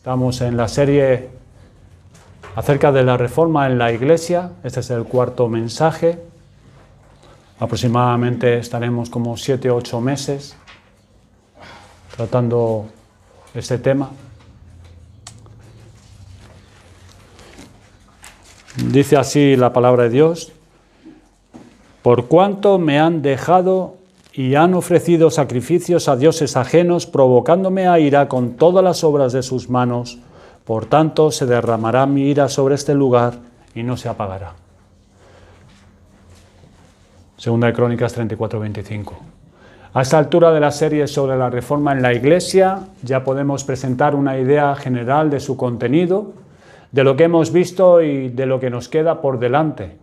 Estamos en la serie acerca de la reforma en la Iglesia. Este es el cuarto mensaje. Aproximadamente estaremos como 7 o 8 meses tratando este tema. Dice así la palabra de Dios: por cuanto me han dejado y han ofrecido sacrificios a dioses ajenos, provocándome a ira con todas las obras de sus manos, por tanto se derramará mi ira sobre este lugar y no se apagará. Segunda de Crónicas 34:25. A esta altura de la serie sobre la reforma en la Iglesia ya podemos presentar una idea general de su contenido, de lo que hemos visto y de lo que nos queda por delante,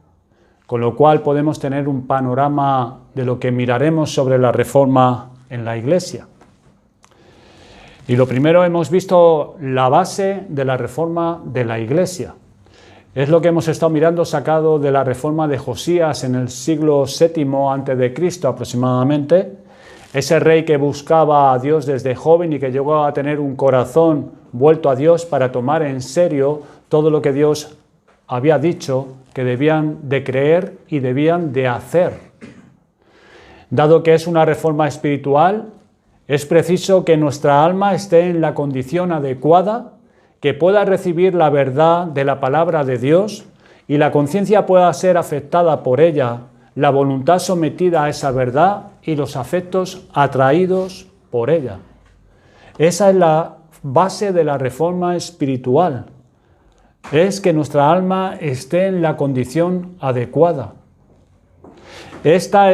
con lo cual podemos tener un panorama de lo que miraremos sobre la reforma en la Iglesia. Y lo primero, hemos visto la base de la reforma de la Iglesia. Es lo que hemos estado mirando sacado de la reforma de Josías en el siglo VII a.C. aproximadamente. Ese rey que buscaba a Dios desde joven y que llegó a tener un corazón vuelto a Dios para tomar en serio todo lo que Dios había dicho que debían de creer y debían de hacer. Dado que es una reforma espiritual, es preciso que nuestra alma esté en la condición adecuada, que pueda recibir la verdad de la palabra de Dios y la conciencia pueda ser afectada por ella, la voluntad sometida a esa verdad y los afectos atraídos por ella. Esa es la base de la reforma espiritual. Es que nuestra alma esté en la condición adecuada. Esta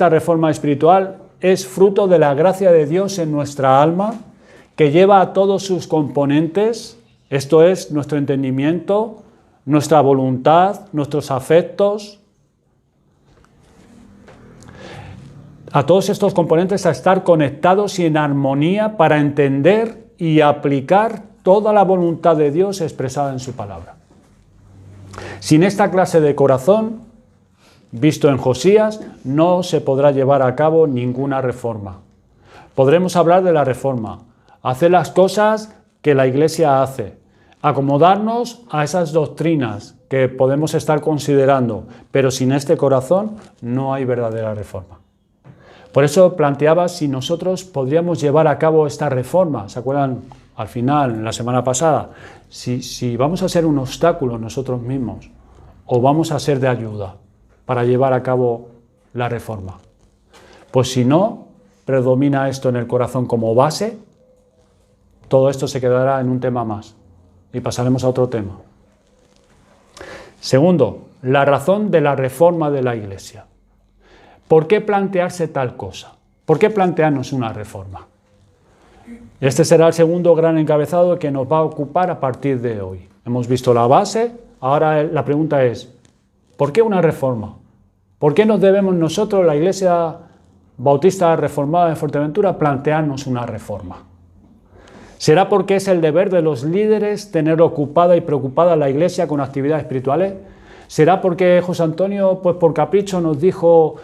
reforma espiritual es fruto de la gracia de Dios en nuestra alma, que lleva a todos sus componentes, esto es, nuestro entendimiento, nuestra voluntad, nuestros afectos, a todos estos componentes a estar conectados y en armonía para entender y aplicar toda la voluntad de Dios expresada en su palabra. Sin esta clase de corazón, visto en Josías, no se podrá llevar a cabo ninguna reforma. Podremos hablar de la reforma, hacer las cosas que la Iglesia hace, acomodarnos a esas doctrinas que podemos estar considerando, pero sin este corazón no hay verdadera reforma. Por eso planteaba si nosotros podríamos llevar a cabo esta reforma. ¿Se acuerdan? Al final, la semana pasada, si vamos a ser un obstáculo nosotros mismos o vamos a ser de ayuda para llevar a cabo la reforma. Pues si no predomina esto en el corazón como base, todo esto se quedará en un tema más y pasaremos a otro tema. Segundo, la razón de la reforma de la Iglesia. ¿Por qué plantearse tal cosa? ¿Por qué plantearnos una reforma? Este será el segundo gran encabezado que nos va a ocupar a partir de hoy. Hemos visto la base, ahora la pregunta es, ¿por qué una reforma? ¿Por qué nos debemos nosotros, la Iglesia Bautista Reformada de Fuerteventura, plantearnos una reforma? ¿Será porque es el deber de los líderes tener ocupada y preocupada la Iglesia con actividades espirituales? ¿Será porque José Antonio, pues por capricho, nos dijo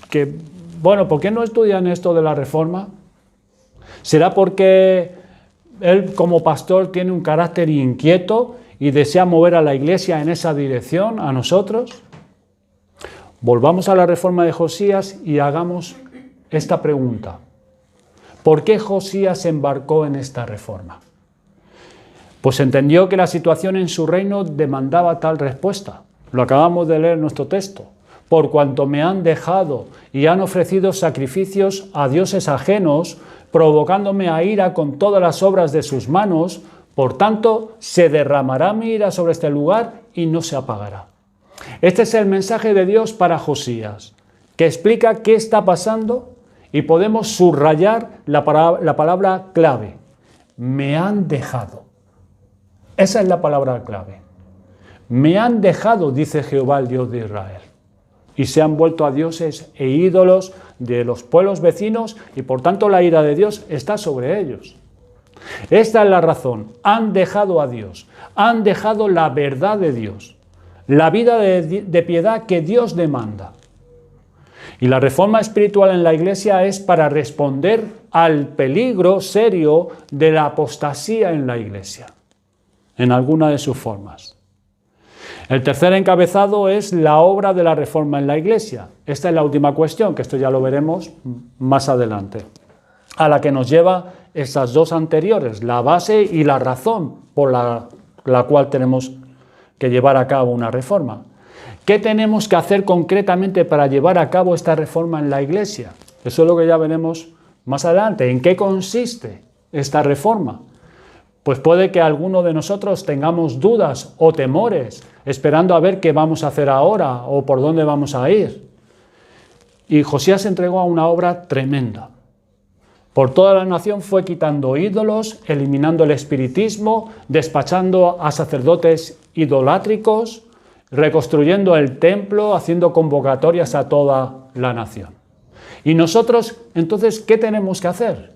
que, bueno, ¿por qué no estudian esto de la reforma? ¿Será porque él como pastor tiene un carácter inquieto y desea mover a la Iglesia en esa dirección, a nosotros? Volvamos a la reforma de Josías y hagamos esta pregunta. ¿Por qué Josías se embarcó en esta reforma? Pues entendió que la situación en su reino demandaba tal respuesta. Lo acabamos de leer en nuestro texto. Por cuanto me han dejado y han ofrecido sacrificios a dioses ajenos, provocándome a ira con todas las obras de sus manos, por tanto, se derramará mi ira sobre este lugar y no se apagará. Este es el mensaje de Dios para Josías, que explica qué está pasando y podemos subrayar la palabra clave. Me han dejado. Esa es la palabra clave. Me han dejado, dice Jehová, el Dios de Israel, y se han vuelto a dioses e ídolos de los pueblos vecinos y por tanto la ira de Dios está sobre ellos. Esta es la razón. Han dejado a Dios, han dejado la verdad de Dios, la vida de piedad que Dios demanda. Y la reforma espiritual en la Iglesia es para responder al peligro serio de la apostasía en la Iglesia, en alguna de sus formas. El tercer encabezado es la obra de la reforma en la Iglesia. Esta es la última cuestión, que esto ya lo veremos más adelante, a la que nos lleva estas dos anteriores, la base y la razón por la cual tenemos que llevar a cabo una reforma. ¿Qué tenemos que hacer concretamente para llevar a cabo esta reforma en la Iglesia? Eso es lo que ya veremos más adelante. ¿En qué consiste esta reforma? Pues puede que alguno de nosotros tengamos dudas o temores, esperando a ver qué vamos a hacer ahora o por dónde vamos a ir. Y Josías se entregó a una obra tremenda. Por toda la nación fue quitando ídolos, eliminando el espiritismo, despachando a sacerdotes idolátricos, reconstruyendo el templo, haciendo convocatorias a toda la nación. Y nosotros, entonces, ¿qué tenemos que hacer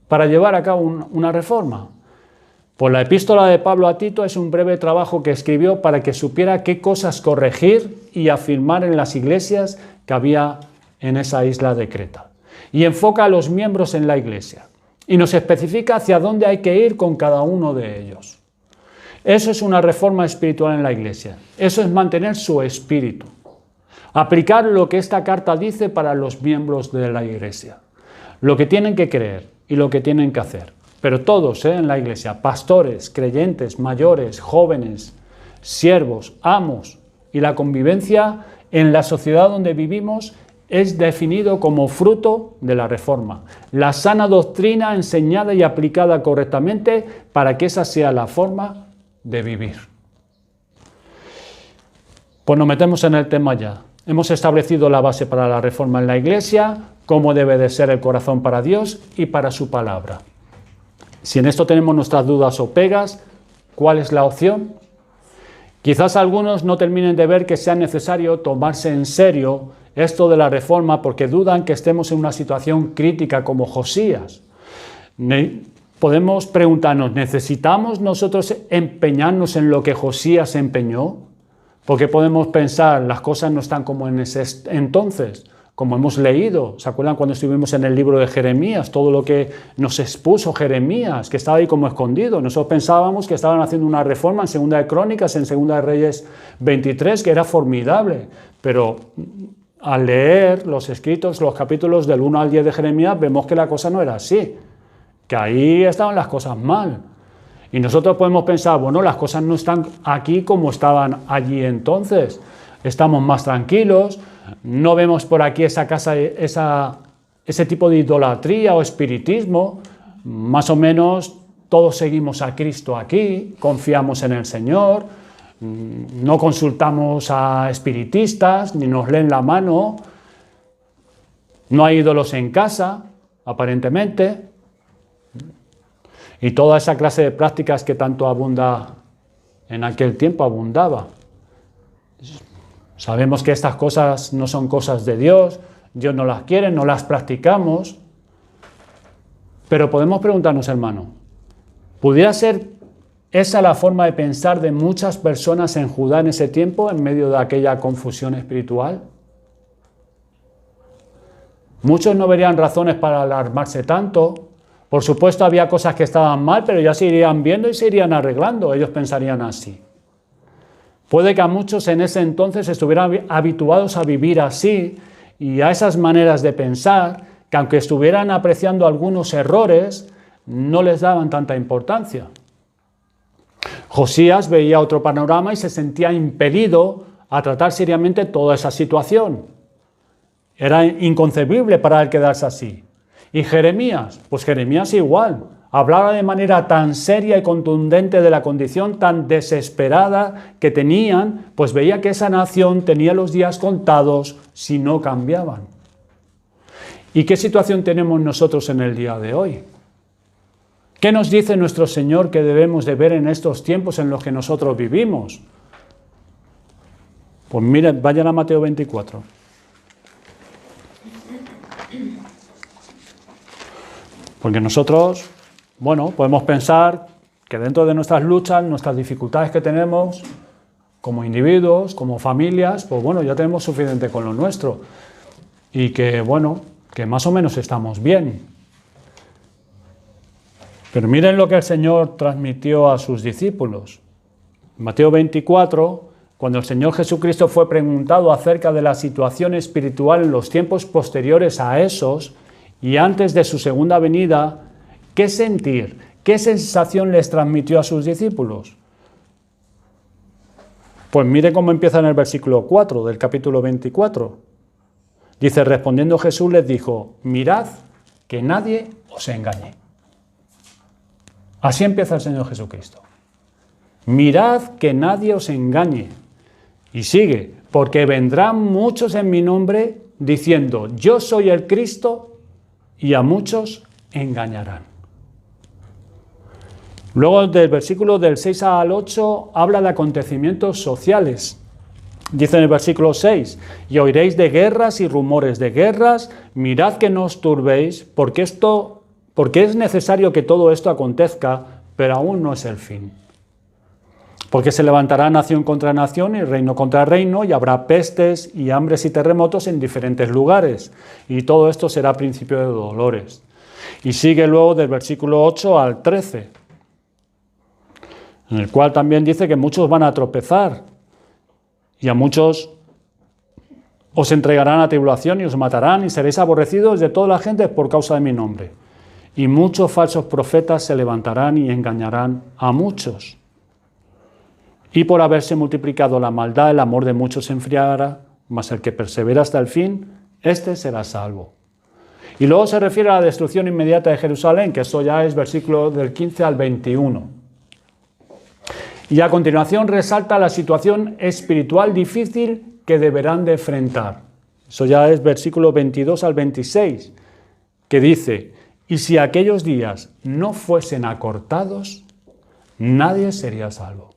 para llevar a cabo una reforma? Pues la epístola de Pablo a Tito es un breve trabajo que escribió para que supiera qué cosas corregir y afirmar en las iglesias que había en esa isla de Creta. Y enfoca a los miembros en la iglesia y nos especifica hacia dónde hay que ir con cada uno de ellos. Eso es una reforma espiritual en la iglesia. Eso es mantener su espíritu. Aplicar lo que esta carta dice para los miembros de la iglesia. Lo que tienen que creer y lo que tienen que hacer. Pero todos en la iglesia, pastores, creyentes, mayores, jóvenes, siervos, amos, y la convivencia en la sociedad donde vivimos es definido como fruto de la reforma. La sana doctrina enseñada y aplicada correctamente para que esa sea la forma de vivir. Pues nos metemos en el tema ya. Hemos establecido la base para la reforma en la iglesia, cómo debe de ser el corazón para Dios y para su palabra. Si en esto tenemos nuestras dudas o pegas, ¿cuál es la opción? Quizás algunos no terminen de ver que sea necesario tomarse en serio esto de la reforma porque dudan que estemos en una situación crítica como Josías. Podemos preguntarnos, ¿necesitamos nosotros empeñarnos en lo que Josías se empeñó? Porque podemos pensar, las cosas no están como en ese entonces. Como hemos leído, ¿se acuerdan cuando estuvimos en el libro de Jeremías? Todo lo que nos expuso Jeremías, que estaba ahí como escondido. Nosotros pensábamos que estaban haciendo una reforma en Segunda de Crónicas, en Segunda de Reyes 23, que era formidable. Pero al leer los escritos, los capítulos del 1 al 10 de Jeremías, vemos que la cosa no era así. Que ahí estaban las cosas mal. Y nosotros podemos pensar, bueno, las cosas no están aquí como estaban allí entonces. Estamos más tranquilos. No vemos por aquí ese tipo de idolatría o espiritismo. Más o menos todos seguimos a Cristo aquí, confiamos en el Señor, no consultamos a espiritistas, ni nos leen la mano, no hay ídolos en casa, aparentemente, y toda esa clase de prácticas que tanto abunda en aquel tiempo abundaba. Sabemos que estas cosas no son cosas de Dios, Dios no las quiere, no las practicamos, pero podemos preguntarnos, hermano, ¿pudiera ser esa la forma de pensar de muchas personas en Judá en ese tiempo, en medio de aquella confusión espiritual? Muchos no verían razones para alarmarse tanto. Por supuesto, había cosas que estaban mal, pero ya se irían viendo y se irían arreglando, ellos pensarían así. Puede que a muchos en ese entonces estuvieran habituados a vivir así y a esas maneras de pensar, que aunque estuvieran apreciando algunos errores, no les daban tanta importancia. Josías veía otro panorama y se sentía impelido a tratar seriamente toda esa situación. Era inconcebible para él quedarse así. Y Jeremías, pues Jeremías igual. Hablaba de manera tan seria y contundente de la condición tan desesperada que tenían, pues veía que esa nación tenía los días contados si no cambiaban. ¿Y qué situación tenemos nosotros en el día de hoy? ¿Qué nos dice nuestro Señor que debemos de ver en estos tiempos en los que nosotros vivimos? Pues miren, vayan a Mateo 24. Porque nosotros, bueno, podemos pensar que dentro de nuestras luchas, nuestras dificultades que tenemos, como individuos, como familias, pues bueno, ya tenemos suficiente con lo nuestro. Y que, bueno, que más o menos estamos bien. Pero miren lo que el Señor transmitió a sus discípulos. En Mateo 24, cuando el Señor Jesucristo fue preguntado acerca de la situación espiritual en los tiempos posteriores a esos y antes de su segunda venida, ¿qué sentir, qué sensación les transmitió a sus discípulos? Pues mire cómo empieza en el versículo 4 del capítulo 24. Dice, respondiendo Jesús les dijo, mirad que nadie os engañe. Así empieza el Señor Jesucristo. Mirad que nadie os engañe. Y sigue, porque vendrán muchos en mi nombre diciendo, yo soy el Cristo, y a muchos engañarán. Luego del versículo del 6 al 8 habla de acontecimientos sociales. Dice en el versículo 6, y oiréis de guerras y rumores de guerras, mirad que no os turbéis, porque es necesario que todo esto acontezca, pero aún no es el fin. Porque se levantará nación contra nación y reino contra reino, y habrá pestes y hambres y terremotos en diferentes lugares, y todo esto será principio de dolores. Y sigue luego del versículo 8 al 13, en el cual también dice que muchos van a tropezar, y a muchos os entregarán a tribulación y os matarán, y seréis aborrecidos de toda la gente por causa de mi nombre. Y muchos falsos profetas se levantarán y engañarán a muchos. Y por haberse multiplicado la maldad, el amor de muchos se enfriará, mas el que persevera hasta el fin, éste será salvo. Y luego se refiere a la destrucción inmediata de Jerusalén, que eso ya es versículo del 15 al 21. Y a continuación resalta la situación espiritual difícil que deberán de enfrentar. Eso ya es versículo 22 al 26, que dice, y si aquellos días no fuesen acortados, nadie sería salvo.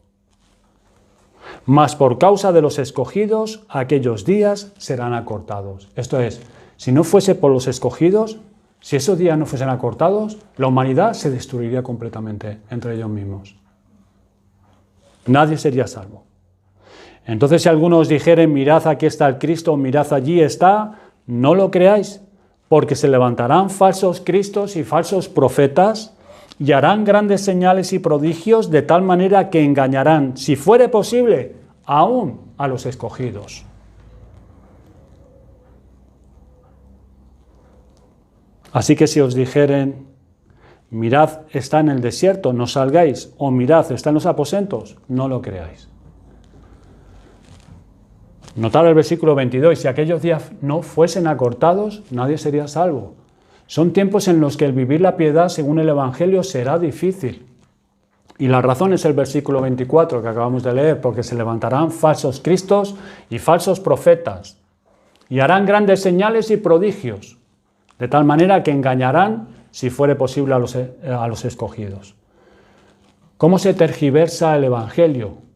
Mas por causa de los escogidos, aquellos días serán acortados. Esto es, si no fuese por los escogidos, si esos días no fuesen acortados, la humanidad se destruiría completamente entre ellos mismos. Nadie sería salvo. Entonces, si algunos dijeren, mirad aquí está el Cristo, mirad allí está, no lo creáis, porque se levantarán falsos cristos y falsos profetas, y harán grandes señales y prodigios de tal manera que engañarán, si fuere posible, aún a los escogidos. Así que si os dijeren, mirad, está en el desierto, no salgáis, o mirad, está en los aposentos, no lo creáis. Notad el versículo 22, si aquellos días no fuesen acortados, nadie sería salvo. Son tiempos en los que el vivir la piedad según el Evangelio será difícil. Y la razón es el versículo 24 que acabamos de leer, porque se levantarán falsos cristos y falsos profetas, y harán grandes señales y prodigios, de tal manera que engañarán, si fuere posible, a los escogidos. ¿Cómo se tergiversa el Evangelio?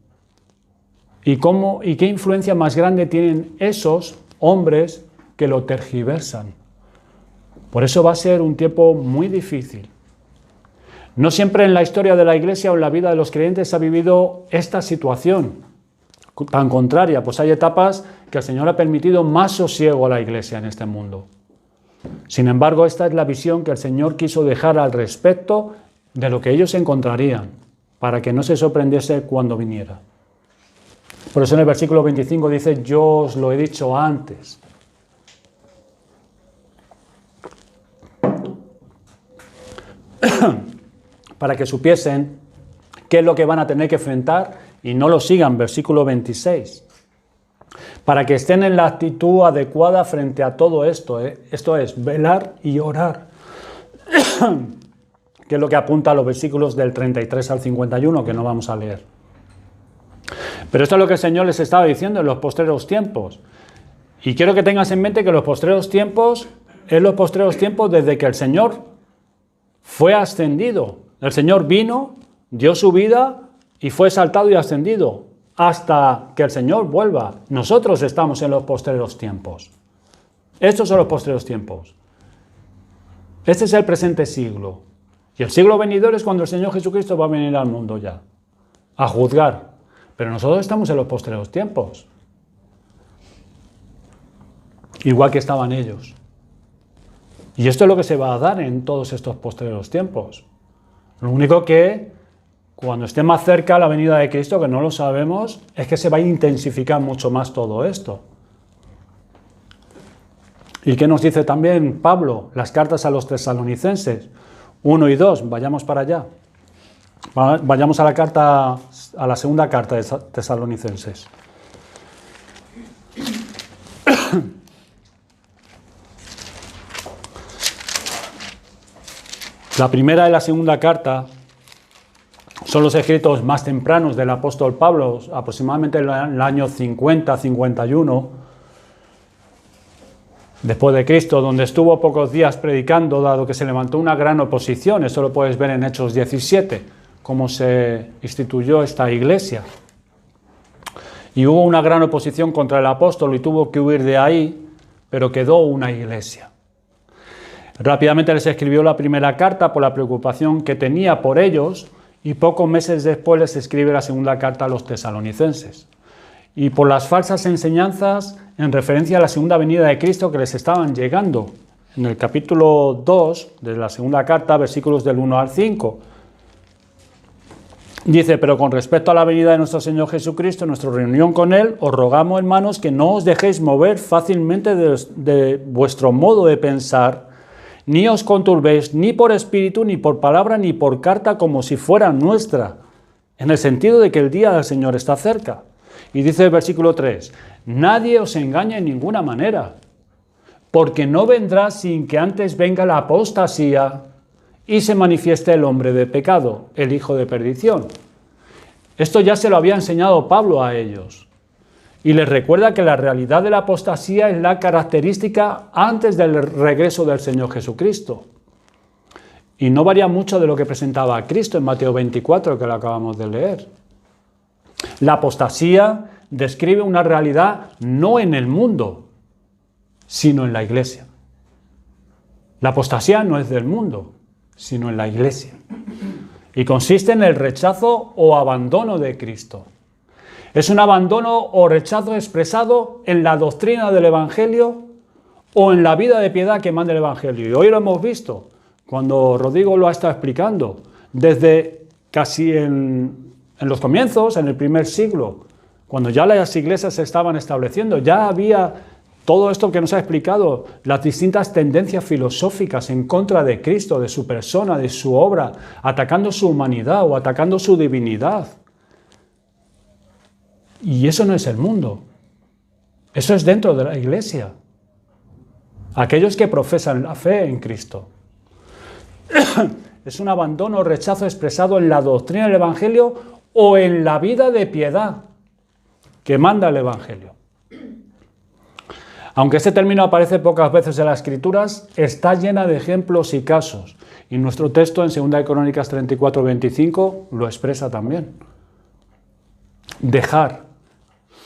¿Y qué influencia más grande tienen esos hombres que lo tergiversan? Por eso va a ser un tiempo muy difícil. No siempre en la historia de la Iglesia o en la vida de los creyentes se ha vivido esta situación tan contraria, pues hay etapas que el Señor ha permitido más sosiego a la Iglesia en este mundo. Sin embargo, esta es la visión que el Señor quiso dejar al respecto de lo que ellos encontrarían, para que no se sorprendiese cuando viniera. Por eso en el versículo 25 dice, yo os lo he dicho antes. Para que supiesen qué es lo que van a tener que enfrentar y no lo sigan, versículo 26. Para que estén en la actitud adecuada frente a todo esto, esto es, velar y orar, que es lo que apunta a los versículos del 33 al 51, que no vamos a leer. Pero esto es lo que el Señor les estaba diciendo en los postreros tiempos. Y quiero que tengas en mente que los postreros tiempos es los postreros tiempos desde que el Señor fue ascendido. El Señor vino, dio su vida y fue exaltado y ascendido hasta que el Señor vuelva. Nosotros estamos en los postreros tiempos. Estos son los postreros tiempos. Este es el presente siglo. Y el siglo venidero es cuando el Señor Jesucristo va a venir al mundo ya, a juzgar. Pero nosotros estamos en los postreros tiempos. Igual que estaban ellos. Y esto es lo que se va a dar en todos estos postreros tiempos. Lo único que cuando esté más cerca la venida de Cristo, que no lo sabemos, es que se va a intensificar mucho más todo esto. ¿Y qué nos dice también Pablo? Las cartas a los tesalonicenses 1 y 2, vayamos para allá. Vayamos a la segunda carta de Tesalonicenses. La primera y la segunda carta son los escritos más tempranos del apóstol Pablo, aproximadamente en el año 50-51 después de Cristo, donde estuvo pocos días predicando, dado que se levantó una gran oposición. Esto lo puedes ver en Hechos 17, cómo se instituyó esta iglesia. Y hubo una gran oposición contra el apóstol y tuvo que huir de ahí, pero quedó una iglesia. Rápidamente les escribió la primera carta por la preocupación que tenía por ellos, y pocos meses después les escribe la segunda carta a los tesalonicenses. Y por las falsas enseñanzas en referencia a la segunda venida de Cristo que les estaban llegando. En el capítulo 2 de la segunda carta, versículos del 1 al 5, dice: pero con respecto a la venida de nuestro Señor Jesucristo, nuestra reunión con Él, os rogamos, hermanos, que no os dejéis mover fácilmente de vuestro modo de pensar, ni os conturbéis ni por espíritu, ni por palabra, ni por carta, como si fuera nuestra, en el sentido de que el día del Señor está cerca. Y dice el versículo 3, nadie os engañe en ninguna manera, porque no vendrá sin que antes venga la apostasía y se manifieste el hombre de pecado, el hijo de perdición. Esto ya se lo había enseñado Pablo a ellos. Y les recuerda que la realidad de la apostasía es la característica antes del regreso del Señor Jesucristo. Y no varía mucho de lo que presentaba Cristo en Mateo 24, que lo acabamos de leer. La apostasía describe una realidad no en el mundo, sino en la iglesia. La apostasía no es del mundo, sino en la iglesia. Y consiste en el rechazo o abandono de Cristo. Es un abandono o rechazo expresado en la doctrina del Evangelio o en la vida de piedad que manda el Evangelio. Y hoy lo hemos visto, cuando Rodrigo lo ha estado explicando, desde casi en los comienzos, en el primer siglo, cuando ya las iglesias se estaban estableciendo, ya había todo esto que nos ha explicado, las distintas tendencias filosóficas en contra de Cristo, de su persona, de su obra, atacando su humanidad o atacando su divinidad. Y eso no es el mundo, eso es dentro de la iglesia. Aquellos que profesan la fe en Cristo. Es un abandono o rechazo expresado en la doctrina del Evangelio o en la vida de piedad que manda el Evangelio. Aunque este término aparece pocas veces en las Escrituras, está llena de ejemplos y casos. Y nuestro texto en 2 Crónicas 34-25 lo expresa también. Dejar,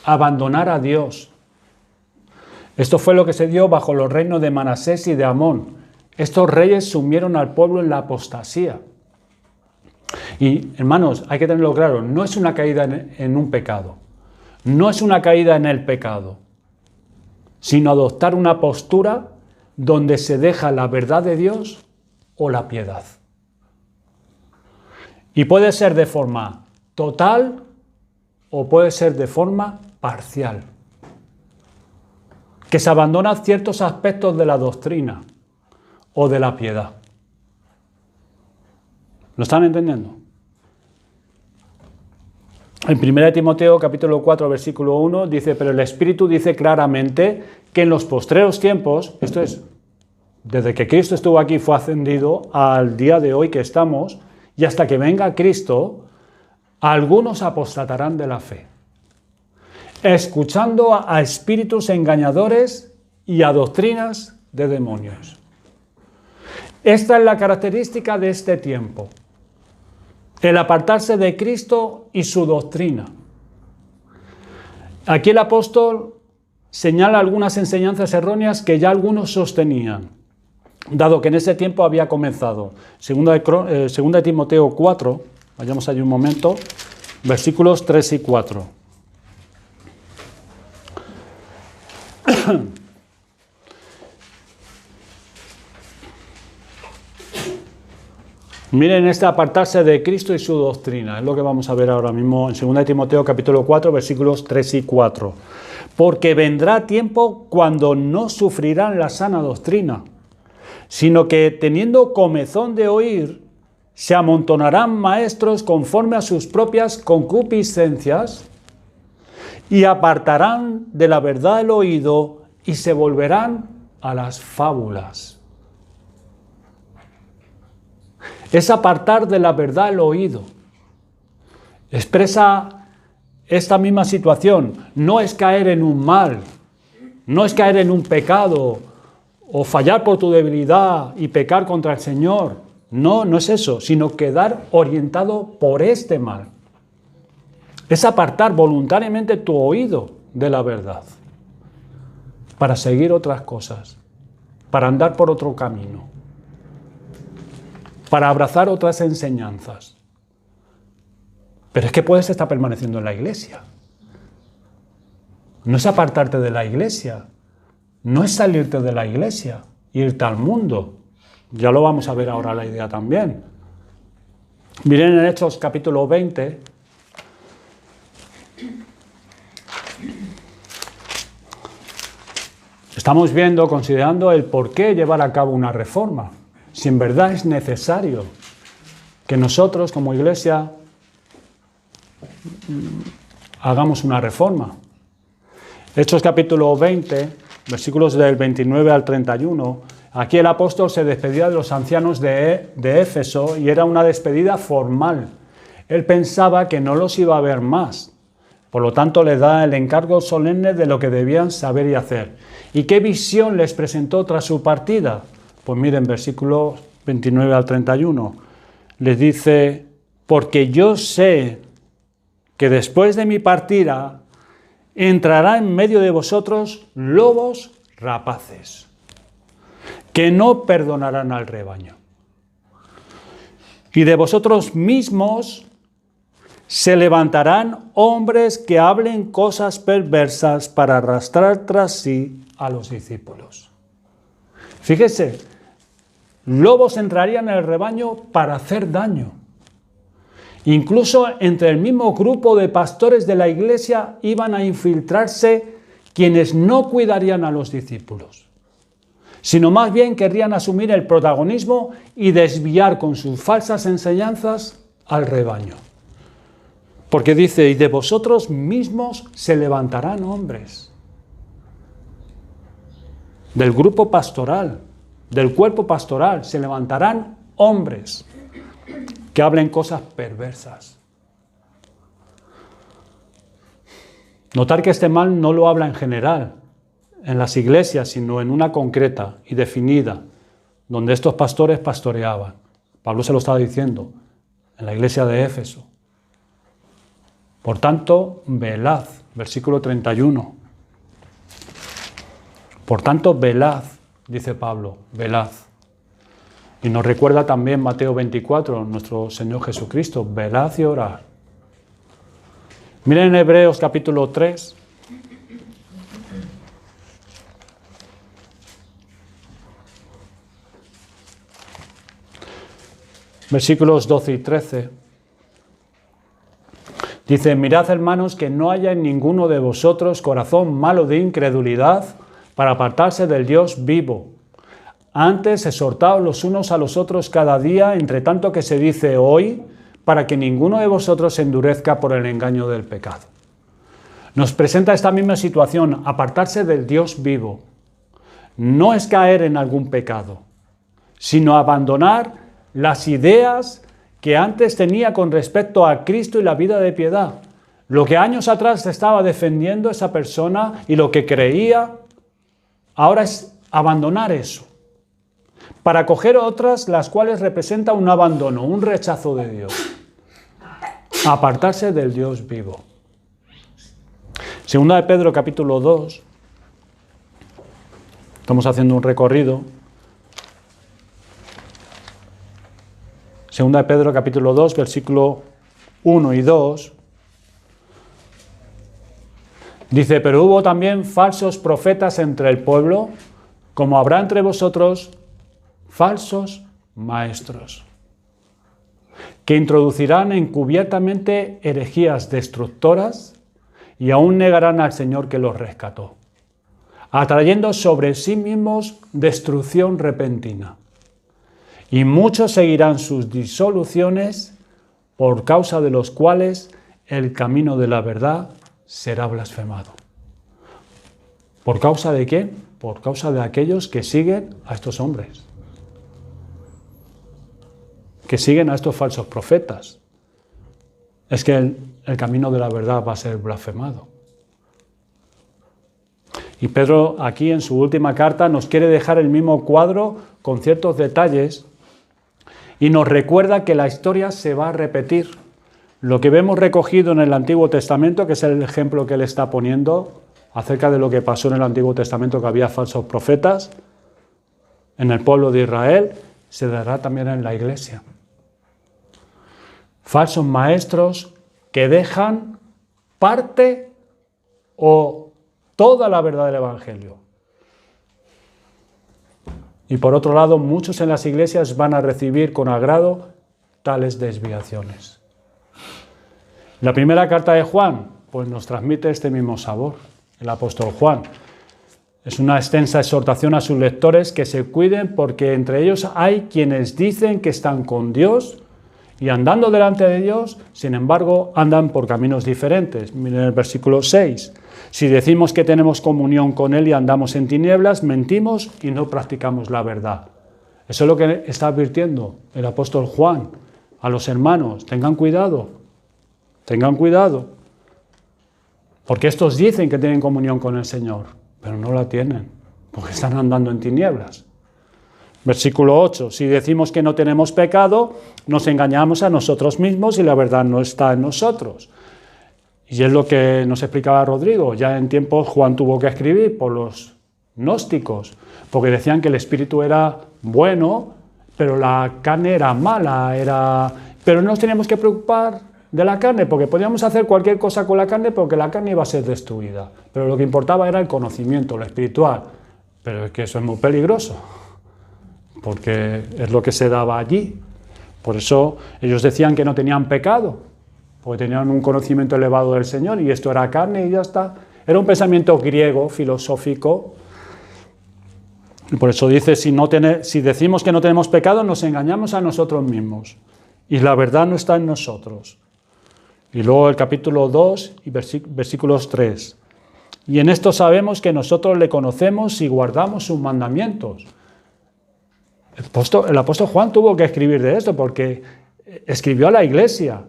abandonar a Dios. Esto fue lo que se dio bajo los reinos de Manasés y de Amón. Estos reyes sumieron al pueblo en la apostasía. Y, hermanos, hay que tenerlo claro, no es una caída en un pecado. No es una caída en el pecado, sino adoptar una postura donde se deja la verdad de Dios o la piedad. Y puede ser de forma total o puede ser de forma parcial. Que se abandonan ciertos aspectos de la doctrina o de la piedad. ¿Lo están entendiendo? En 1 Timoteo capítulo 4 versículo 1 dice: pero el Espíritu dice claramente que en los postreros tiempos, esto es, desde que Cristo estuvo aquí fue ascendido al día de hoy que estamos, y hasta que venga Cristo, algunos apostatarán de la fe, escuchando a espíritus engañadores y a doctrinas de demonios. Esta es la característica de este tiempo. El apartarse de Cristo y su doctrina. Aquí el apóstol señala algunas enseñanzas erróneas que ya algunos sostenían, dado que en ese tiempo había comenzado. Segunda de Timoteo 4, vayamos allí un momento, versículos 3 y 4. Miren este apartarse de Cristo y su doctrina. Es lo que vamos a ver ahora mismo en 2 Timoteo capítulo 4, versículos 3 y 4. Porque vendrá tiempo cuando no sufrirán la sana doctrina, sino que teniendo comezón de oír, se amontonarán maestros conforme a sus propias concupiscencias y apartarán de la verdad el oído y se volverán a las fábulas. Es apartar de la verdad el oído. Expresa esta misma situación. No es caer en un mal, no es caer en un pecado o fallar por tu debilidad y pecar contra el Señor. No, no es eso, sino quedar orientado por este mal. Es apartar voluntariamente tu oído de la verdad para seguir otras cosas, para andar por otro camino, para abrazar otras enseñanzas. Pero es que puedes estar permaneciendo en la iglesia. No es apartarte de la iglesia, no es salirte de la iglesia, irte al mundo. Ya lo vamos a ver ahora la idea también. Miren en Hechos capítulo 20. Estamos viendo, considerando el por qué llevar a cabo una reforma. Si en verdad es necesario que nosotros como iglesia hagamos una reforma. Hechos capítulo 20, versículos del 29 al 31, aquí el apóstol se despedía de los ancianos de Éfeso y era una despedida formal. Él pensaba que no los iba a ver más, por lo tanto le da el encargo solemne de lo que debían saber y hacer. ¿Y qué visión les presentó tras su partida? Pues miren, versículos 29 al 31, les dice, porque yo sé que después de mi partida entrará en medio de vosotros lobos rapaces, que no perdonarán al rebaño. Y de vosotros mismos se levantarán hombres que hablen cosas perversas para arrastrar tras sí a los discípulos. Fíjese, lobos entrarían en el rebaño para hacer daño. Incluso entre el mismo grupo de pastores de la iglesia iban a infiltrarse quienes no cuidarían a los discípulos, sino más bien querrían asumir el protagonismo y desviar con sus falsas enseñanzas al rebaño. Porque dice, y de vosotros mismos se levantarán hombres. Del grupo pastoral, del cuerpo pastoral, se levantarán hombres que hablen cosas perversas. Notar que este mal no lo habla en general, en las iglesias, sino en una concreta y definida, donde estos pastores pastoreaban. Pablo se lo estaba diciendo, en la iglesia de Éfeso. Por tanto, velad, versículo 31. Por tanto, velad, dice Pablo, velad. Y nos recuerda también Mateo 24, nuestro Señor Jesucristo, velad y orad. Miren en Hebreos capítulo 3. Versículos 12 y 13. Dice, mirad hermanos que no haya en ninguno de vosotros corazón malo de incredulidad para apartarse del Dios vivo. Antes exhortaos los unos a los otros cada día, entre tanto que se dice hoy, para que ninguno de vosotros se endurezca por el engaño del pecado. Nos presenta esta misma situación, apartarse del Dios vivo. No es caer en algún pecado, sino abandonar las ideas que antes tenía con respecto a Cristo y la vida de piedad. Lo que años atrás estaba defendiendo esa persona y lo que creía, ahora es abandonar eso, para coger otras las cuales representan un abandono, un rechazo de Dios. Apartarse del Dios vivo. Segunda de Pedro capítulo 2. Estamos haciendo un recorrido. Segunda de Pedro capítulo 2, versículo 1 y 2. Dice, pero hubo también falsos profetas entre el pueblo, como habrá entre vosotros falsos maestros. que introducirán encubiertamente herejías destructoras y aún negarán al Señor que los rescató, atrayendo sobre sí mismos destrucción repentina. Y muchos seguirán sus disoluciones, por causa de los cuales el camino de la verdad será blasfemado. ¿Por causa de quién? Por causa de aquellos que siguen a estos hombres, que siguen a estos falsos profetas. Es que el camino de la verdad va a ser blasfemado. Y Pedro aquí en su última carta nos quiere dejar el mismo cuadro con ciertos detalles y nos recuerda que la historia se va a repetir. Lo que vemos recogido en el Antiguo Testamento, que es el ejemplo que él está poniendo acerca de lo que pasó en el Antiguo Testamento, que había falsos profetas en el pueblo de Israel, se dará también en la iglesia. Falsos maestros que dejan parte o toda la verdad del Evangelio. Y por otro lado, muchos en las iglesias van a recibir con agrado tales desviaciones. La primera carta de Juan, pues nos transmite este mismo sabor, el apóstol Juan. Es una extensa exhortación a sus lectores que se cuiden porque entre ellos hay quienes dicen que están con Dios y andando delante de Dios, sin embargo, andan por caminos diferentes. Miren el versículo 6. Si decimos que tenemos comunión con Él y andamos en tinieblas, mentimos y no practicamos la verdad. Eso es lo que está advirtiendo el apóstol Juan a los hermanos. Tengan cuidado, porque estos dicen que tienen comunión con el Señor, pero no la tienen, porque están andando en tinieblas. Versículo 8. Si decimos que no tenemos pecado, nos engañamos a nosotros mismos y la verdad no está en nosotros. Y es lo que nos explicaba Rodrigo. Ya en tiempos Juan tuvo que escribir por los gnósticos, porque decían que el espíritu era bueno, pero la carne era mala. Pero no nos teníamos que preocupar de la carne, porque podíamos hacer cualquier cosa con la carne, porque la carne iba a ser destruida. Pero lo que importaba era el conocimiento, lo espiritual. Pero es que eso es muy peligroso, porque es lo que se daba allí. Por eso ellos decían que no tenían pecado, porque tenían un conocimiento elevado del Señor, y esto era carne y ya está. Era un pensamiento griego, filosófico. Y por eso dice, si decimos que no tenemos pecado, nos engañamos a nosotros mismos, y la verdad no está en nosotros. Y luego el capítulo 2 y versículos 3. Y en esto sabemos que nosotros le conocemos y guardamos sus mandamientos. El apóstol Juan tuvo que escribir de esto porque escribió a la iglesia,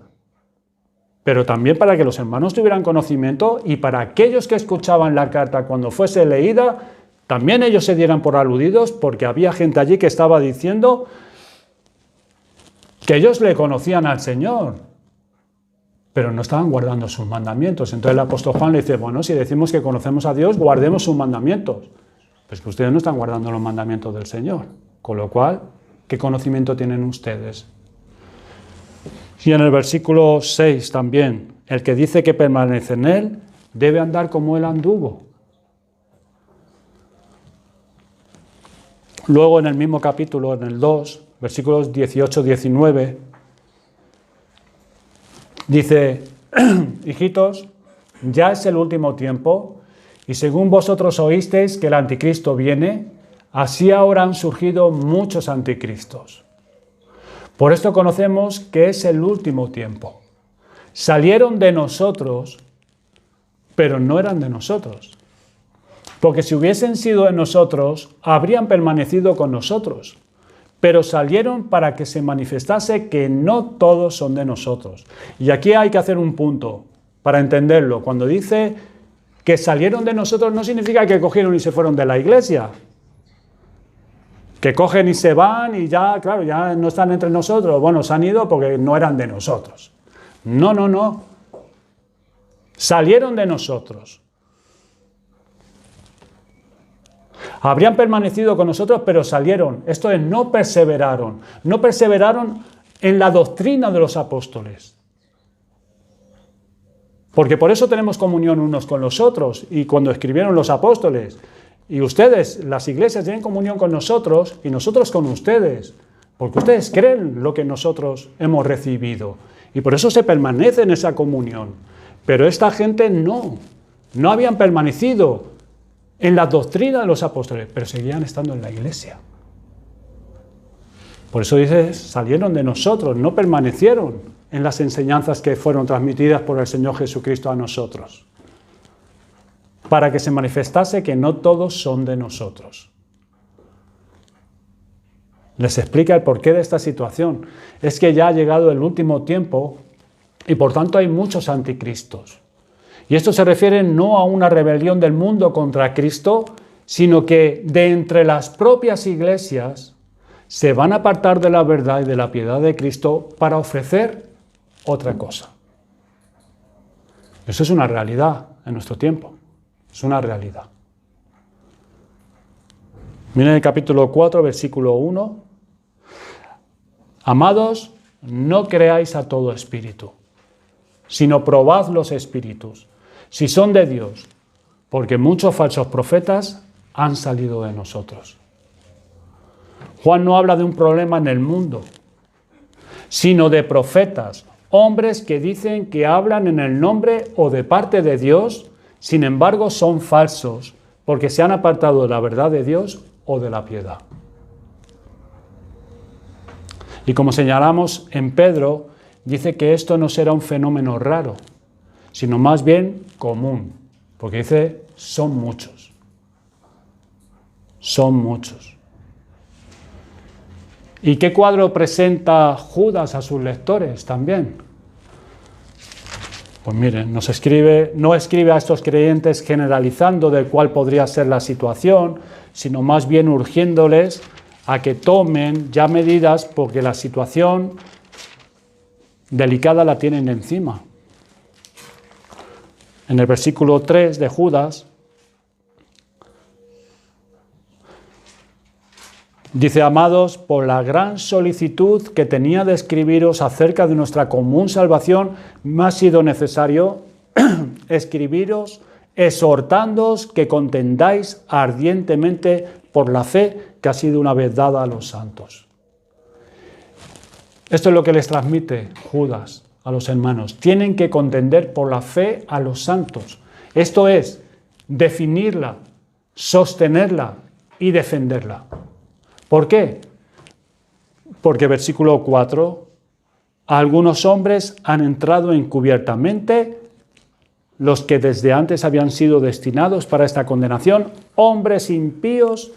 pero también para que los hermanos tuvieran conocimiento y para aquellos que escuchaban la carta cuando fuese leída, también ellos se dieran por aludidos, porque había gente allí que estaba diciendo que ellos le conocían al Señor, pero no estaban guardando sus mandamientos. Entonces el apóstol Juan le dice, bueno, si decimos que conocemos a Dios, guardemos sus mandamientos. Pues que ustedes no están guardando los mandamientos del Señor. Con lo cual, ¿qué conocimiento tienen ustedes? Y en el versículo 6 también, el que dice que permanece en Él, debe andar como Él anduvo. Luego en el mismo capítulo, en el 2, versículos 18-19, dice, hijitos, ya es el último tiempo, y según vosotros oísteis que el anticristo viene, así ahora han surgido muchos anticristos. Por esto conocemos que es el último tiempo. Salieron de nosotros, pero no eran de nosotros. Porque si hubiesen sido de nosotros, habrían permanecido con nosotros. Pero salieron para que se manifestase que no todos son de nosotros. Y aquí hay que hacer un punto para entenderlo. Cuando dice que salieron de nosotros, no significa que cogieron y se fueron de la iglesia. Que cogen y se van y ya, claro, ya no están entre nosotros. Bueno, se han ido porque no eran de nosotros. No. Salieron de nosotros. Habrían permanecido con nosotros, pero salieron. Esto es, no perseveraron. No perseveraron en la doctrina de los apóstoles. Porque por eso tenemos comunión unos con los otros. Y cuando escribieron los apóstoles, y ustedes, las iglesias, tienen comunión con nosotros y nosotros con ustedes. porque ustedes creen lo que nosotros hemos recibido y por eso se permanece en esa comunión. Pero esta gente no habían permanecido en la doctrina de los apóstoles, pero seguían estando en la iglesia. Por eso dice, salieron de nosotros, no permanecieron en las enseñanzas que fueron transmitidas por el Señor Jesucristo a nosotros, para que se manifestase que no todos son de nosotros. Les explica el porqué de esta situación. Es que ya ha llegado el último tiempo y por tanto hay muchos anticristos. Y esto se refiere no a una rebelión del mundo contra Cristo, sino que de entre las propias iglesias se van a apartar de la verdad y de la piedad de Cristo para ofrecer otra cosa. Eso es una realidad en nuestro tiempo. Es una realidad. Miren el capítulo 4, versículo 1. Amados, no creáis a todo espíritu, sino probad los espíritus, si son de Dios, porque muchos falsos profetas han salido de nosotros. Juan no habla de un problema en el mundo, sino de profetas, hombres que dicen que hablan en el nombre o de parte de Dios, sin embargo son falsos, porque se han apartado de la verdad de Dios o de la piedad. Y como señalamos en Pedro, dice que esto no será un fenómeno raro, sino más bien común, porque dice, son muchos. Son muchos. ¿Y qué cuadro presenta Judas a sus lectores también? Pues miren, no escribe a estos creyentes generalizando de cuál podría ser la situación, sino más bien urgiéndoles a que tomen ya medidas porque la situación delicada la tienen encima. En el versículo 3 de Judas dice, amados, por la gran solicitud que tenía de escribiros acerca de nuestra común salvación, me ha sido necesario escribiros, exhortándoos que contendáis ardientemente por la fe que ha sido una vez dada a los santos. Esto es lo que les transmite Judas a los hermanos. Tienen que contender por la fe a los santos. Esto es, definirla, sostenerla y defenderla. ¿Por qué? Porque versículo 4, algunos hombres han entrado encubiertamente, los que desde antes habían sido destinados para esta condenación, hombres impíos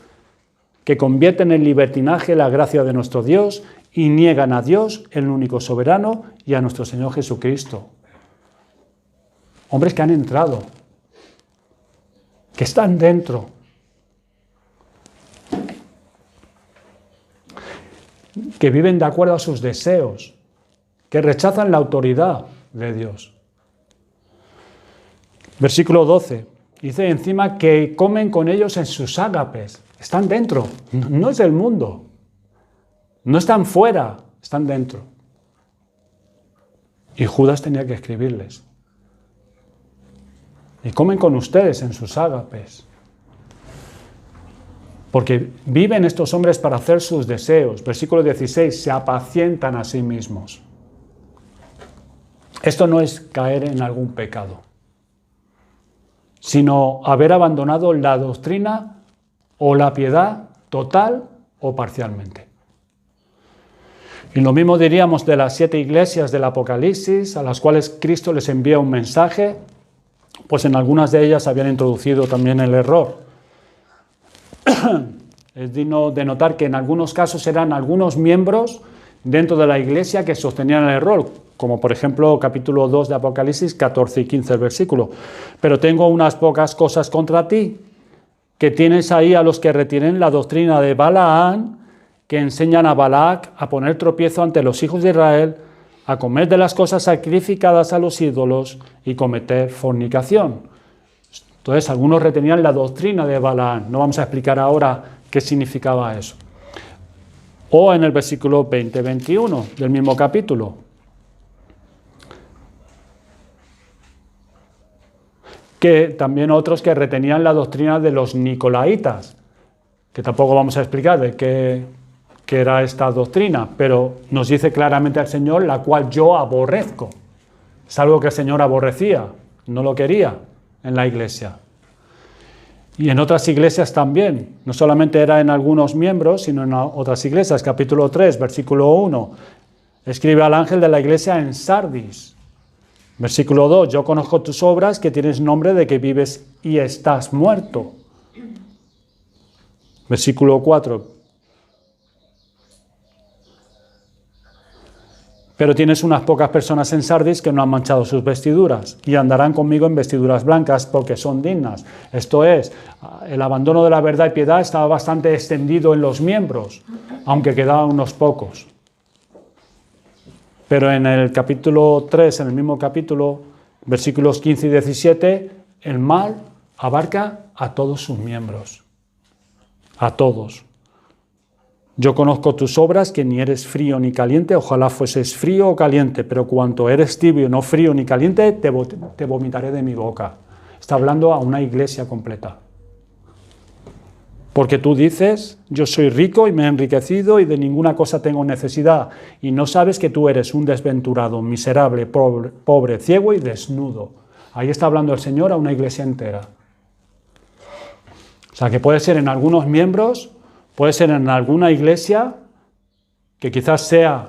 que convierten en libertinaje la gracia de nuestro Dios y niegan a Dios, el único soberano, y a nuestro Señor Jesucristo. Hombres que han entrado, que están dentro, que viven de acuerdo a sus deseos, que rechazan la autoridad de Dios. Versículo 12, dice encima que comen con ellos en sus ágapes. Están dentro, no es del mundo. No están fuera, están dentro. Y Judas tenía que escribirles. Y comen con ustedes en sus ágapes. Porque viven estos hombres para hacer sus deseos. Versículo 16, se apacientan a sí mismos. Esto no es caer en algún pecado, sino haber abandonado la doctrina o la piedad total o parcialmente. Y lo mismo diríamos de las 7 iglesias del Apocalipsis, a las cuales Cristo les envía un mensaje, pues en algunas de ellas habían introducido también el error. Es digno de notar que en algunos casos eran algunos miembros dentro de la iglesia que sostenían el error, como por ejemplo capítulo 2 de Apocalipsis, 14 y 15 el versículo. Pero tengo unas pocas cosas contra ti, que tienes ahí a los que retienen la doctrina de Balaam, que enseñan a Balac a poner tropiezo ante los hijos de Israel, a comer de las cosas sacrificadas a los ídolos y cometer fornicación. Entonces, algunos retenían la doctrina de Balaam. No vamos a explicar ahora qué significaba eso. O en el versículo 20-21 del mismo capítulo. Que también otros que retenían la doctrina de los nicolaitas, que tampoco vamos a explicar de qué que era esta doctrina, pero nos dice claramente el Señor, la cual yo aborrezco. Es algo que el Señor aborrecía, no lo quería en la iglesia. Y en otras iglesias también, no solamente era en algunos miembros, sino en otras iglesias. Capítulo 3, versículo 1, escribe al ángel de la iglesia en Sardis. Versículo 2, yo conozco tus obras, que tienes nombre de que vives y estás muerto. Versículo 4, pero tienes unas pocas personas en Sardis que no han manchado sus vestiduras y andarán conmigo en vestiduras blancas porque son dignas. Esto es, el abandono de la verdad y piedad estaba bastante extendido en los miembros, aunque quedaban unos pocos. Pero en el capítulo 3, en el mismo capítulo, versículos 15 y 17, el mal abarca a todos sus miembros, a todos. Yo conozco tus obras, que ni eres frío ni caliente, ojalá fueses frío o caliente, pero cuanto eres tibio, no frío ni caliente, te vomitaré de mi boca. Está hablando a una iglesia completa. Porque tú dices, yo soy rico y me he enriquecido y de ninguna cosa tengo necesidad, y no sabes que tú eres un desventurado, miserable, pobre, ciego y desnudo. Ahí está hablando el Señor a una iglesia entera. O sea, que puede ser en algunos miembros, puede ser en alguna iglesia, que quizás sea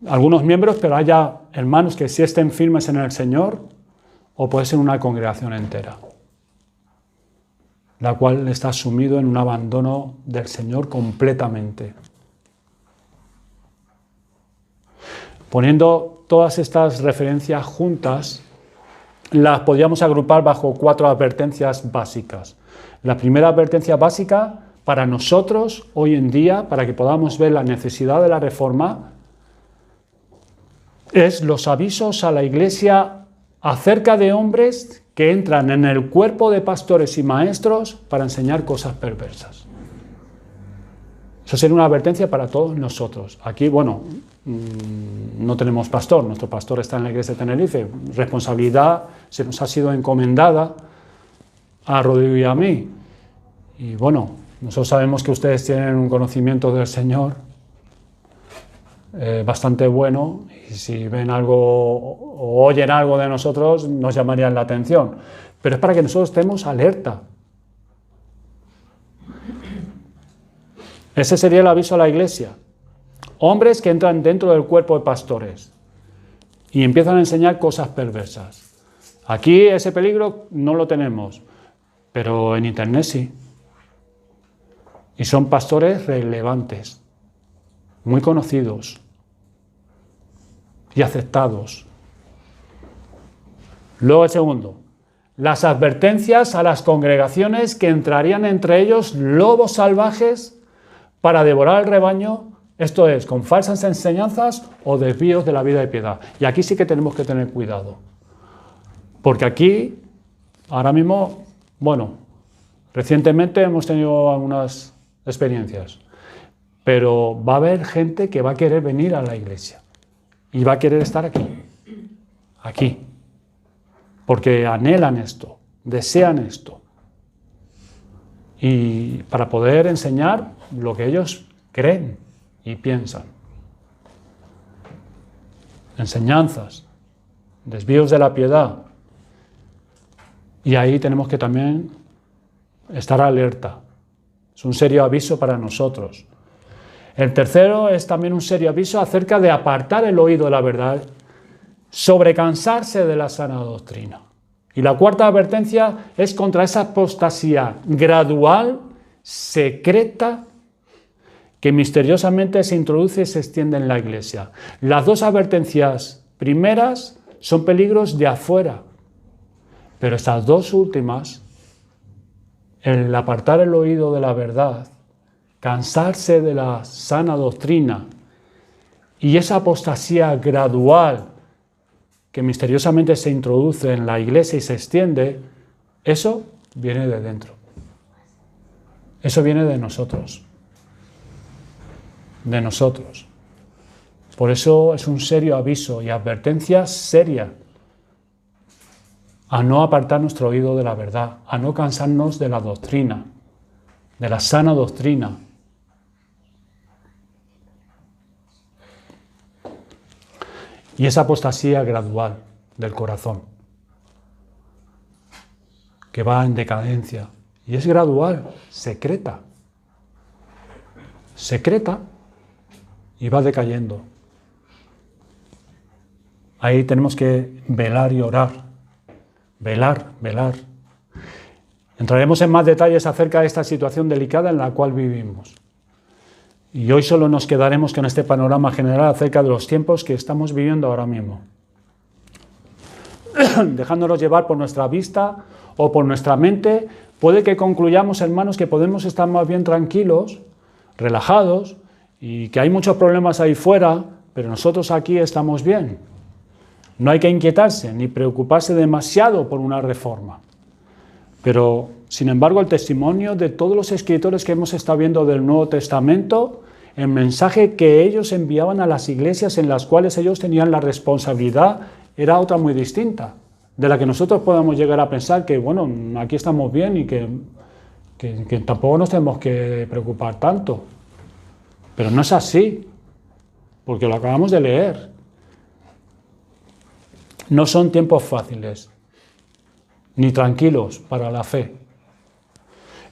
algunos miembros, pero haya hermanos que sí estén firmes en el Señor, o puede ser una congregación entera, la cual está sumido en un abandono del Señor completamente. Poniendo todas estas referencias juntas, las podríamos agrupar bajo 4 advertencias básicas. La primera advertencia básica para nosotros hoy en día, para que podamos ver la necesidad de la reforma, es los avisos a la iglesia acerca de hombres que entran en el cuerpo de pastores y maestros para enseñar cosas perversas. Eso sería una advertencia para todos nosotros. Aquí, bueno, no tenemos pastor, nuestro pastor está en la iglesia de Tenerife. Responsabilidad se nos ha sido encomendada a Rodrigo y a mí. Y bueno, nosotros sabemos que ustedes tienen un conocimiento del Señor bastante bueno, y si ven algo o oyen algo de nosotros nos llamarían la atención, pero es para que nosotros estemos alerta. Ese sería el aviso a la iglesia. Hombres que entran dentro del cuerpo de pastores y empiezan a enseñar cosas perversas. Aquí ese peligro no lo tenemos, pero en internet sí. Y son pastores relevantes, muy conocidos y aceptados. Luego el segundo, las advertencias a las congregaciones que entrarían entre ellos lobos salvajes para devorar el rebaño, esto es, con falsas enseñanzas o desvíos de la vida de piedad. Y aquí sí que tenemos que tener cuidado, porque aquí, ahora mismo, bueno, recientemente hemos tenido algunas experiencias, pero va a haber gente que va a querer venir a la iglesia y va a querer estar aquí, porque anhelan esto, desean esto, y para poder enseñar lo que ellos creen y piensan. Enseñanzas, desvíos de la piedad, y ahí tenemos que también estar alerta. Es un serio aviso para nosotros. El tercero es también un serio aviso acerca de apartar el oído de la verdad, sobrecansarse de la sana doctrina. Y la cuarta advertencia es contra esa apostasía gradual, secreta, que misteriosamente se introduce y se extiende en la iglesia. Las dos advertencias primeras son peligros de afuera, pero estas dos últimas, el apartar el oído de la verdad, cansarse de la sana doctrina y esa apostasía gradual que misteriosamente se introduce en la iglesia y se extiende, eso viene de dentro. Eso viene de nosotros. De nosotros. Por eso es un serio aviso y advertencia seria a no apartar nuestro oído de la verdad, a no cansarnos de la doctrina, de la sana doctrina. Y esa apostasía gradual del corazón, que va en decadencia. Y es gradual, secreta. Secreta y va decayendo. Ahí tenemos que velar y orar. Velar, velar. Entraremos en más detalles acerca de esta situación delicada en la cual vivimos. Y hoy solo nos quedaremos con este panorama general acerca de los tiempos que estamos viviendo ahora mismo. Dejándonos llevar por nuestra vista o por nuestra mente, puede que concluyamos, hermanos, que podemos estar más bien tranquilos, relajados, y que hay muchos problemas ahí fuera, pero nosotros aquí estamos bien. No hay que inquietarse ni preocuparse demasiado por una reforma. Pero, sin embargo, el testimonio de todos los escritores que hemos estado viendo del Nuevo Testamento, el mensaje que ellos enviaban a las iglesias en las cuales ellos tenían la responsabilidad, era otra muy distinta, de la que nosotros podemos llegar a pensar que, bueno, aquí estamos bien y que tampoco nos tenemos que preocupar tanto. Pero no es así, porque lo acabamos de leer. No son tiempos fáciles, ni tranquilos para la fe.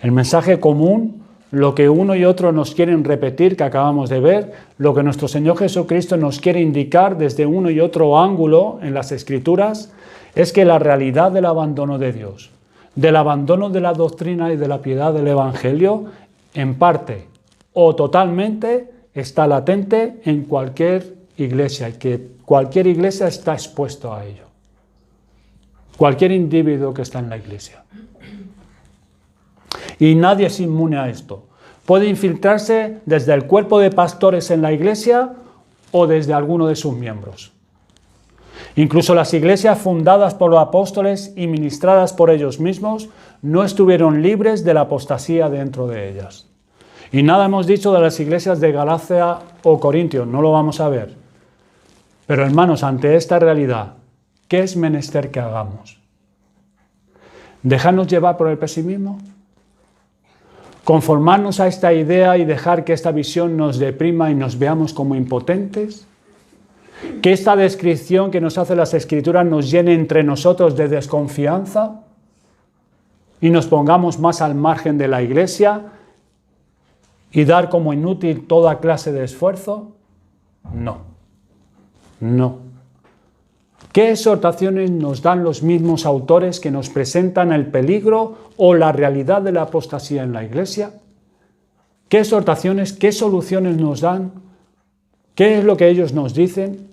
El mensaje común, lo que uno y otro nos quieren repetir, que acabamos de ver, lo que nuestro Señor Jesucristo nos quiere indicar desde uno y otro ángulo en las Escrituras, es que la realidad del abandono de Dios, del abandono de la doctrina y de la piedad del Evangelio, en parte o totalmente está latente en cualquier iglesia, y que cualquier iglesia está expuesto a ello. Cualquier individuo que está en la iglesia. Y nadie es inmune a esto. Puede infiltrarse desde el cuerpo de pastores en la iglesia o desde alguno de sus miembros. Incluso las iglesias fundadas por los apóstoles y ministradas por ellos mismos no estuvieron libres de la apostasía dentro de ellas. Y nada hemos dicho de las iglesias de Galacia o Corintios, no lo vamos a ver. Pero hermanos, ante esta realidad, ¿qué es menester que hagamos? ¿Dejarnos llevar por el pesimismo? ¿Conformarnos a esta idea y dejar que esta visión nos deprima y nos veamos como impotentes? ¿Que esta descripción que nos hace las Escrituras nos llene entre nosotros de desconfianza y nos pongamos más al margen de la iglesia y dar como inútil toda clase de esfuerzo? No, no. ¿Qué exhortaciones nos dan los mismos autores que nos presentan el peligro o la realidad de la apostasía en la iglesia? ¿Qué exhortaciones, qué soluciones nos dan? ¿Qué es lo que ellos nos dicen?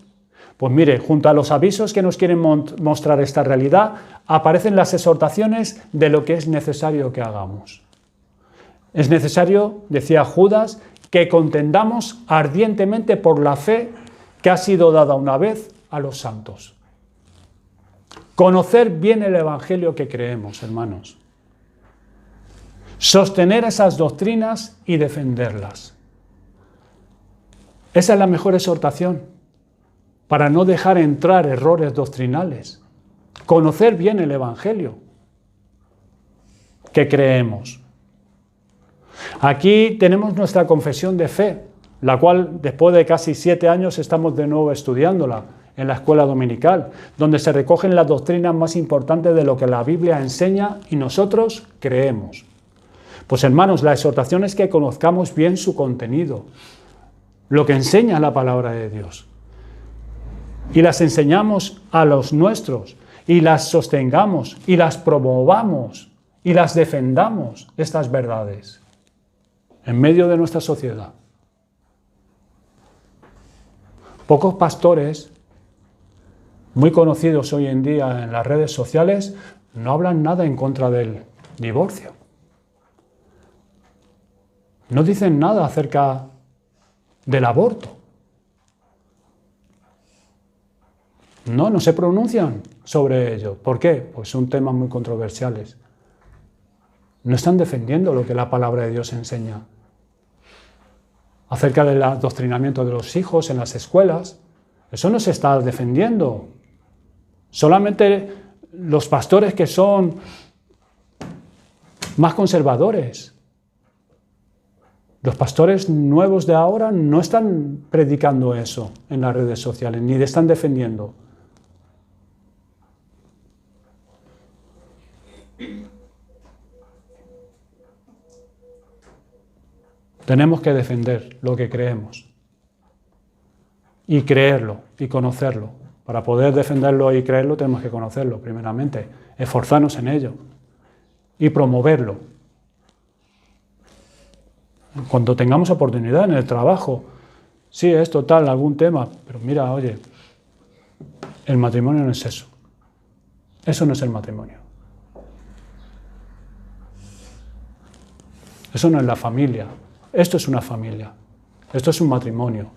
Pues mire, junto a los avisos que nos quieren mostrar esta realidad, aparecen las exhortaciones de lo que es necesario que hagamos. Es necesario, decía Judas, que contendamos ardientemente por la fe que ha sido dada una vez a los santos. Conocer bien el Evangelio que creemos, hermanos. Sostener esas doctrinas y defenderlas. Esa es la mejor exhortación para no dejar entrar errores doctrinales. Conocer bien el Evangelio que creemos. Aquí tenemos nuestra confesión de fe, la cual después de casi 7 años estamos de nuevo estudiándola en la escuela dominical, donde se recogen las doctrinas más importantes de lo que la Biblia enseña y nosotros creemos. Pues hermanos, la exhortación es que conozcamos bien su contenido, lo que enseña la palabra de Dios. Y las enseñamos a los nuestros, y las sostengamos, y las promovamos, y las defendamos, estas verdades, en medio de nuestra sociedad. Pocos pastores, muy conocidos hoy en día en las redes sociales, no hablan nada en contra del divorcio. No dicen nada acerca del aborto. No se pronuncian sobre ello. ¿Por qué? Pues son temas muy controversiales. No están defendiendo lo que la palabra de Dios enseña. Acerca del adoctrinamiento de los hijos en las escuelas, eso no se está defendiendo. Solamente los pastores que son más conservadores Los pastores nuevos de ahora no están predicando eso en las redes sociales, ni están defendiendo. Tenemos que defender lo que creemos y creerlo y conocerlo. Para poder defenderlo y creerlo tenemos que conocerlo primeramente, esforzarnos en ello y promoverlo. Cuando tengamos oportunidad en el trabajo, sí, es total, algún tema, pero mira, oye, el matrimonio no es eso. Eso no es el matrimonio. Eso no es la familia. Esto es una familia. Esto es un matrimonio.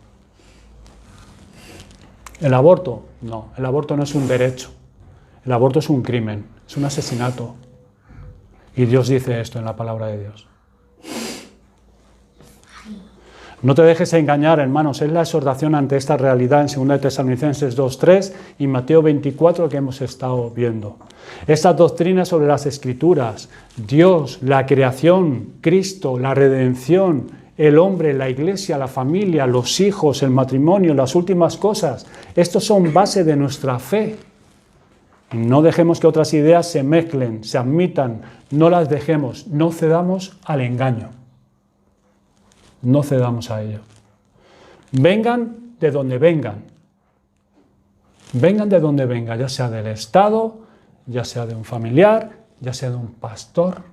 El aborto, no. El aborto no es un derecho. El aborto es un crimen, es un asesinato. Y Dios dice esto en la palabra de Dios. No te dejes engañar, hermanos, es la exhortación ante esta realidad en 2 Tesalonicenses 2:3 y Mateo 24 que hemos estado viendo. Estas doctrinas sobre las Escrituras, Dios, la creación, Cristo, la redención, el hombre, la iglesia, la familia, los hijos, el matrimonio, las últimas cosas, estos son base de nuestra fe. No dejemos que otras ideas se mezclen, se admitan, no las dejemos, no cedamos al engaño. No cedamos a ello. Vengan de donde vengan. Vengan de donde vengan, ya sea del Estado, ya sea de un familiar, ya sea de un pastor,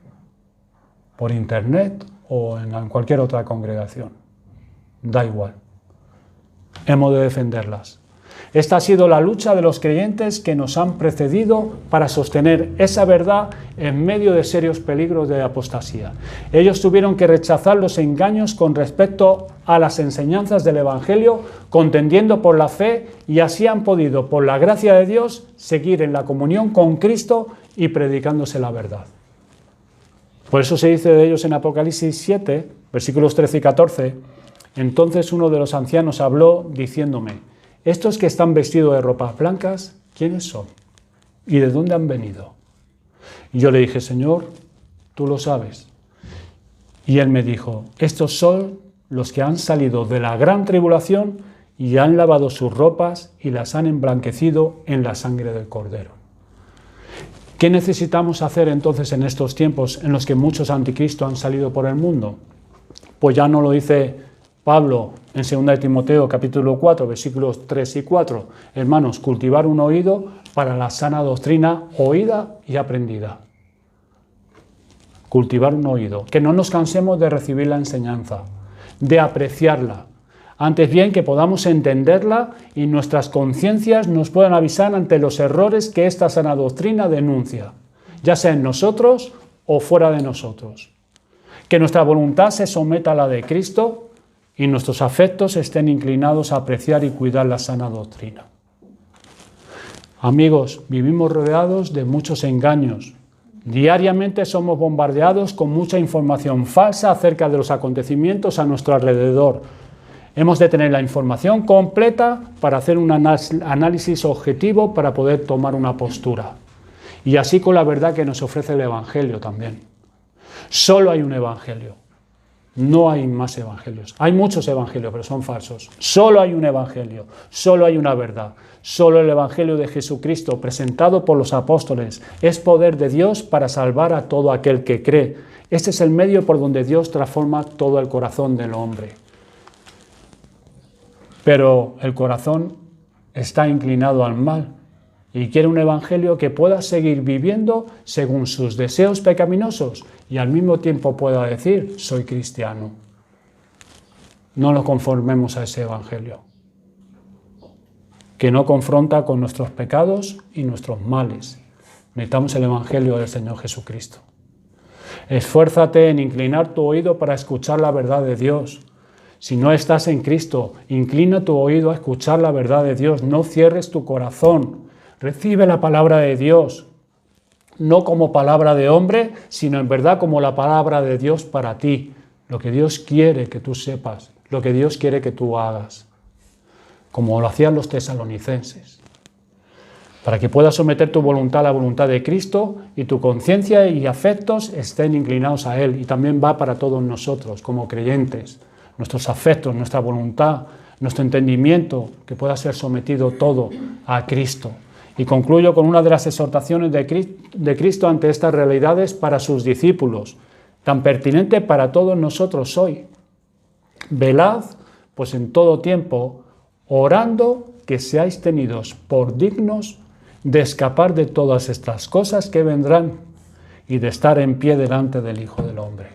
por internet o en cualquier otra congregación. Da igual. Hemos de defenderlas. Esta ha sido la lucha de los creyentes que nos han precedido para sostener esa verdad en medio de serios peligros de apostasía. Ellos tuvieron que rechazar los engaños con respecto a las enseñanzas del Evangelio, contendiendo por la fe, y así han podido, por la gracia de Dios, seguir en la comunión con Cristo y predicándose la verdad. Por eso se dice de ellos en Apocalipsis 7, versículos 13 y 14, entonces uno de los ancianos habló diciéndome, estos que están vestidos de ropas blancas, ¿quiénes son? ¿Y de dónde han venido? Y yo le dije, Señor, tú lo sabes. Y él me dijo, estos son los que han salido de la gran tribulación y han lavado sus ropas y las han emblanquecido en la sangre del Cordero. ¿Qué necesitamos hacer entonces en estos tiempos en los que muchos anticristos han salido por el mundo? Pues ya no lo dice Pablo en 2 Timoteo capítulo 4, versículos 3 y 4. Hermanos, cultivar un oído para la sana doctrina oída y aprendida. Cultivar un oído. Que no nos cansemos de recibir la enseñanza, de apreciarla. Antes bien, que podamos entenderla y nuestras conciencias nos puedan avisar ante los errores que esta sana doctrina denuncia, ya sea en nosotros o fuera de nosotros. Que nuestra voluntad se someta a la de Cristo y nuestros afectos estén inclinados a apreciar y cuidar la sana doctrina. Amigos, vivimos rodeados de muchos engaños. Diariamente somos bombardeados con mucha información falsa acerca de los acontecimientos a nuestro alrededor. Hemos de tener la información completa para hacer un análisis objetivo para poder tomar una postura. Y así con la verdad que nos ofrece el Evangelio también. Solo hay un Evangelio. No hay más evangelios. Hay muchos evangelios, pero son falsos. Solo hay un evangelio, solo hay una verdad. Solo el evangelio de Jesucristo, presentado por los apóstoles, es poder de Dios para salvar a todo aquel que cree. Este es el medio por donde Dios transforma todo el corazón del hombre. Pero el corazón está inclinado al mal y quiere un evangelio que pueda seguir viviendo según sus deseos pecaminosos y al mismo tiempo pueda decir, soy cristiano. No nos conformemos a ese evangelio, que no confronta con nuestros pecados y nuestros males. Necesitamos el evangelio del Señor Jesucristo. Esfuérzate en inclinar tu oído para escuchar la verdad de Dios. Si no estás en Cristo, inclina tu oído a escuchar la verdad de Dios. No cierres tu corazón. Recibe la palabra de Dios, no como palabra de hombre, sino en verdad como la palabra de Dios para ti. Lo que Dios quiere que tú sepas, lo que Dios quiere que tú hagas, como lo hacían los tesalonicenses. para que puedas someter tu voluntad a la voluntad de Cristo y tu conciencia y afectos estén inclinados a Él. Y también va para todos nosotros como creyentes, nuestros afectos, nuestra voluntad, nuestro entendimiento, que pueda ser sometido todo a Cristo. Y concluyo con una de las exhortaciones de Cristo ante estas realidades para sus discípulos, tan pertinente para todos nosotros hoy. Velad, pues en todo tiempo, orando que seáis tenidos por dignos de escapar de todas estas cosas que vendrán y de estar en pie delante del Hijo del Hombre.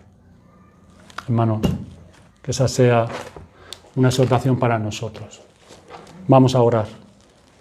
Hermanos, que esa sea una exhortación para nosotros. Vamos a orar.